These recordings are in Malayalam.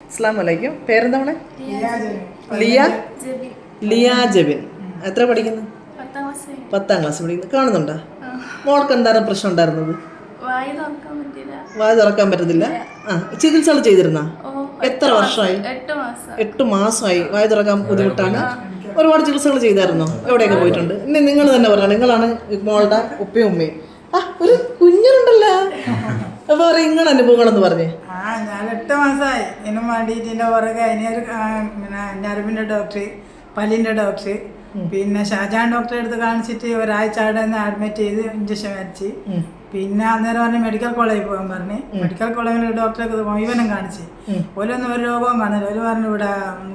അസ്സലാമു അലൈക്കും. പേരെന്താ മോളെ? ലിയ ജെബിൻ. എത്ര പഠിക്കുന്നു? 10ാം ക്ലാസ് പഠിക്കുന്നു. കാണുന്നുണ്ടോ? മോൾക്ക് എന്താണ് പ്രശ്നം ഉണ്ടായിരുന്നത്? വായ തുറക്കാൻ പറ്റത്തില്ല. ചികിത്സകൾ ചെയ്തിരുന്ന? എത്ര വർഷമായി? 8 മാസമായി. വായ തുറക്കാൻ ബുദ്ധിമുട്ടാണ്. ഒരുപാട് ചികിത്സകൾ ചെയ്തായിരുന്നോ? എവിടെയൊക്കെ പോയിട്ടുണ്ട്? ഇനി നിങ്ങൾ തന്നെ പറഞ്ഞോ, നിങ്ങളാണ് മോളുടെ ഉപ്പയും ഉമ്മയും. ഒരു കുഞ്ഞുണ്ടല്ലോ, അപ്പൊ നിങ്ങളുടെ അനുഭവങ്ങളെന്ന് പറഞ്ഞേ. ഞാൻ 8 മാസമായി ഇതിനും വേണ്ടിയിട്ട് എൻ്റെ പുറകെ അതിനൊരു പിന്നെ ഞരമ്പിൻ്റെ ഡോക്ടർ, പല്ലിൻ്റെ ഡോക്ടർ, പിന്നെ ഷാജാൻ ഡോക്ടറെ അടുത്ത് കാണിച്ചിട്ട് ഒരാഴ്ച അവിടെ നിന്ന് അഡ്മിറ്റ് ചെയ്ത് ഇഞ്ചക്ഷൻ വരച്ച്. പിന്നെ അന്നേരം പറഞ്ഞ് മെഡിക്കൽ കോളേജിൽ പോകാൻ പറഞ്ഞ് മെഡിക്കൽ കോളേജിൽ ഡോക്ടറെ മുഴുവനും കാണിച്ച്. ഓരോന്നും ഒരു രോഗവും കാണില്ല. ഒരു പറഞ്ഞു ഇവിടെ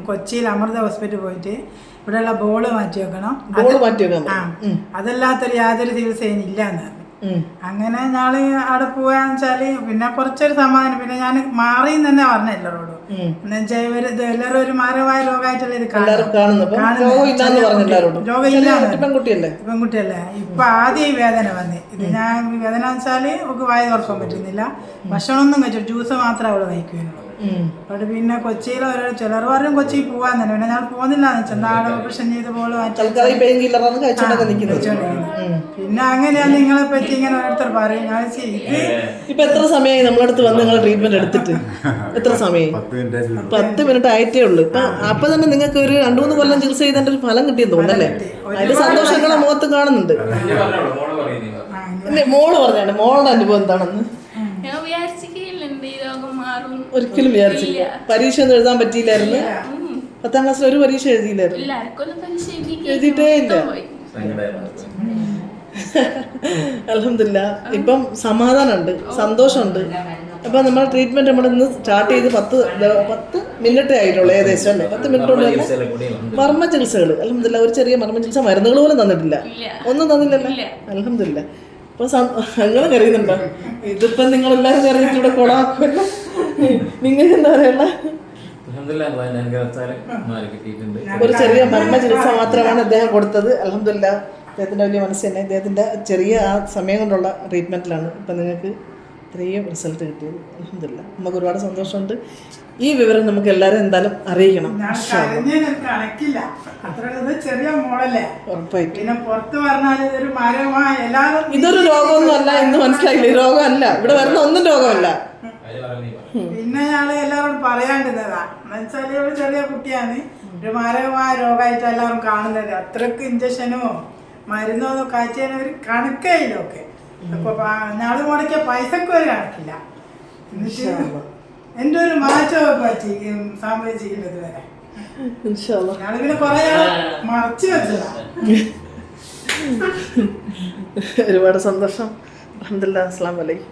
കൊച്ചിയിൽ അമൃത ഹോസ്പിറ്റൽ പോയിട്ട് ഇവിടെയുള്ള ബോള് മാറ്റി വെക്കണം, അതല്ലാത്തൊരു യാതൊരു ചികിത്സയും ഇല്ല എന്ന് പറഞ്ഞു. അങ്ങനെ ഞാള് അവിടെ പോവാന്ന് വെച്ചാല് പിന്നെ കുറച്ചൊരു സമാധാനം. പിന്നെ ഞാൻ മാറിയെന്ന് തന്നെ പറഞ്ഞ എല്ലാവരോടും. എന്നുവെച്ചാൽ എല്ലാവരും ഒരു മാരകമായ രോഗമായിട്ടല്ലേ ഇത് പെൺകുട്ടിയല്ലേ. ഇപ്പൊ ആദ്യം ഈ വേദന വന്നേ. ഇത് ഞാൻ വേദന വെച്ചാല് ഒക്കെ വായ തുറക്കാൻ പറ്റുന്നില്ല. ഭക്ഷണമൊന്നും കഴിച്ചു, ജ്യൂസ് മാത്രമേ അവള് കഴിക്കുന്നുള്ളൂ. അവിടെ പിന്നെ കൊച്ചിയിൽ ചിലർ പറയും കൊച്ചിയിൽ പോവാൻ തന്നെ. പിന്നെ ഞാൻ പോകുന്നില്ലാന്ന് വെച്ചാൽ നാളെ ഓപ്പറേഷൻ ചെയ്ത് പോലെ പിന്നെ അങ്ങനെയാണ് നിങ്ങളെ പറ്റി ഇങ്ങനെ ഓരോരുത്തർ പറയും. ഞാൻ ഇപ്പൊ എത്ര സമയമായി നമ്മളടുത്ത് വന്ന് നിങ്ങൾ ട്രീറ്റ്മെന്റ് എടുത്തിട്ട്? എത്ര സമയമായി? 10 മിനിറ്റ് ആയിട്ടേ ഉള്ളൂ. അപ്പൊ തന്നെ നിങ്ങൾക്ക് ഒരു 2-3 കൊല്ലം ചികിത്സ ചെയ്തതിന്റെ ഒരു ഫലം കിട്ടിയെന്ന് തോന്നുന്നല്ലേ? അതിന്റെ സന്തോഷങ്ങളെ മുഖത്ത് കാണുന്നുണ്ട്. മോള് പറഞ്ഞാണ് മോളുടെ അനുഭവം എന്താണെന്ന്. ഒരിക്കലും വിചാരിച്ചില്ല. പരീക്ഷ ഒന്നും എഴുതാൻ പറ്റിയില്ലായിരുന്നു. 10ാം ക്ലാസ്സിൽ ഒരു പരീക്ഷ എഴുതിയില്ലായിരുന്നു. എഴുതിയിട്ടേ ഇല്ല. അൽഹംദുലില്ലാ ഇപ്പം സമാധാനമുണ്ട്, സന്തോഷമുണ്ട്. അപ്പം നമ്മൾ ട്രീറ്റ്മെന്റ് നമ്മൾ ഇന്ന് സ്റ്റാർട്ട് ചെയ്ത് 10 മിനിറ്റേ ആയിട്ടുള്ളൂ ഏകദേശം അല്ലേ? 10 മിനിറ്റ് കൊണ്ട് തന്നെ മർമ്മ ചികിത്സകൾ അൽഹംദുലില്ലാ. ഒരു ചെറിയ മർമ്മ ചികിത്സ മരുന്നുകൾ പോലും തന്നിട്ടില്ല, ഒന്നും തന്നില്ലല്ലോ. അൽഹംദുലില്ലാ. ഇപ്പൊ ഞങ്ങൾ കറിയുന്നുണ്ടോ? ഇതിപ്പം നിങ്ങളെല്ലാവരും കറിയിട്ട് ഇവിടെ കൊളാക്കുമല്ലോ. നിങ്ങൾക്ക് എന്താ പറയണ്ട? ഒരു ചെറിയ മർമ്മ ചികിത്സ മാത്രമാണ് അദ്ദേഹം കൊടുത്തത്. അൽഹംദുലില്ലാ അദ്ദേഹത്തിൻ്റെ വലിയ മനസ്സ് തന്നെ. അദ്ദേഹത്തിൻ്റെ ചെറിയ ആ സമയം കൊണ്ടുള്ള ട്രീറ്റ്മെൻറ്റിലാണ് ഇപ്പം നിങ്ങൾക്ക് ഇത്രയും റിസൾട്ട് കിട്ടിയത്. അൽഹംദുലില്ലാ നമുക്ക് ഒരുപാട് സന്തോഷമുണ്ട്. ഈ വിവരം നമുക്ക് എല്ലാവരും എന്തായാലും അറിയിക്കണം. ഉറപ്പായിട്ടും ഇതൊരു രോഗമൊന്നും അല്ല എന്ന് മനസ്സിലായില്ലേ? രോഗമല്ല, ഇവിടെ വരുന്ന ഒന്നും രോഗമല്ല. പിന്നെ ഞങ്ങള് എല്ലാവരോടും പറയാണ്ടിരുന്നതാ എന്നുവെച്ചാല് ഒരു ചെറിയ കുട്ടിയാണ്, ഒരു മാരകമായ രോഗമായിട്ട് എല്ലാവരും കാണുന്നത്. അത്രക്ക് ഇഞ്ചക്ഷനോ മരുന്നോ കാഴ്ചയോ ഒരു കണക്കായില്ലൊക്കെ. അപ്പൊ ഞാള് മുടക്കിയ പൈസക്ക് ഒരു കണക്കില്ല. എന്നിട്ട് എന്റെ ഒരു മാറ്റമൊക്കെ പറ്റി സംഭവിച്ചിരിക്കുന്നത് വരെ. ഞാള് പിന്നെ കുറെ മറച്ചു വെച്ചതാ. ഒരുപാട് സന്തോഷം. അൽഹംദുലില്ലാ. അസ്സലാമു അലൈക്കും.